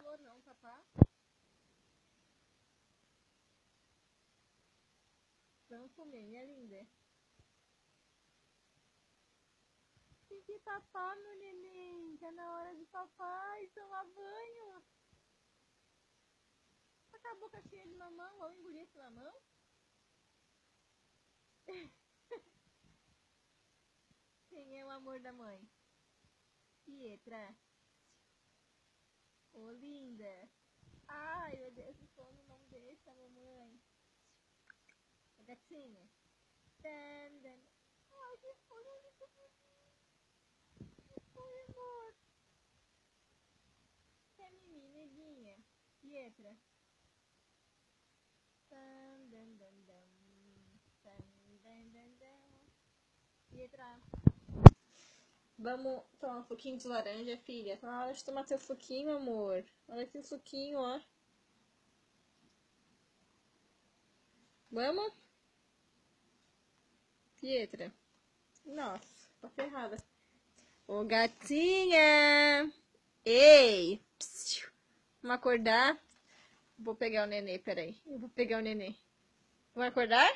calor não, papá. Vamos comer, minha linda. Tem que papar, meu neném. Tá na hora de papai tomar banho. Tá com a boca cheia de mamão. Vamos engolir esse mamão? Quem é o amor da mãe? Pietra. Ô, linda. Ai, meu Deus, o sono não deixa, mamãe. A gatinha. Dan. Ai, que foi, que foi, amor. Que é Mimi, neguinha. Pietra. Dan. Pietra. Vamos tomar um suquinho de laranja, filha. Tá na hora de tomar seu suquinho, amor. Olha aqui o suquinho, ó. Vamos? Pietra. Nossa, tá ferrada. Ô, gatinha! Ei! Psiu. Vamos acordar? Vou pegar o nenê, peraí. Eu vou pegar o nenê. Vai acordar?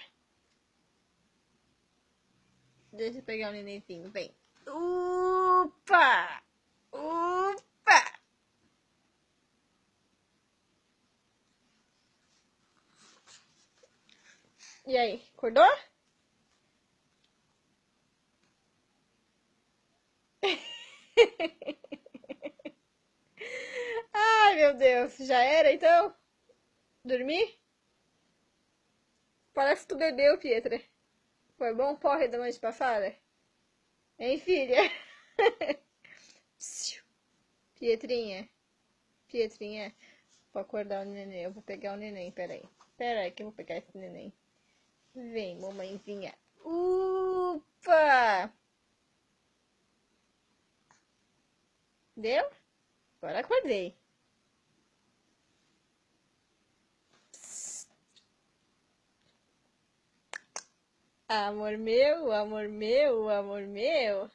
Deixa eu pegar o nenenzinho, vem. Upa! Upa! E aí, acordou? Ai, meu Deus. Já era, então? Dormir? Parece que tu bebeu, Pietra. Foi bom porre da noite passada? Hein, filha? Psiu. Pietrinha. Pietrinha. Vou acordar o neném. Eu vou pegar o neném, peraí. Peraí que eu vou pegar esse neném. Vem, mamãezinha. Upa! Deu? Agora acordei. Psst. Amor meu, amor meu, amor meu.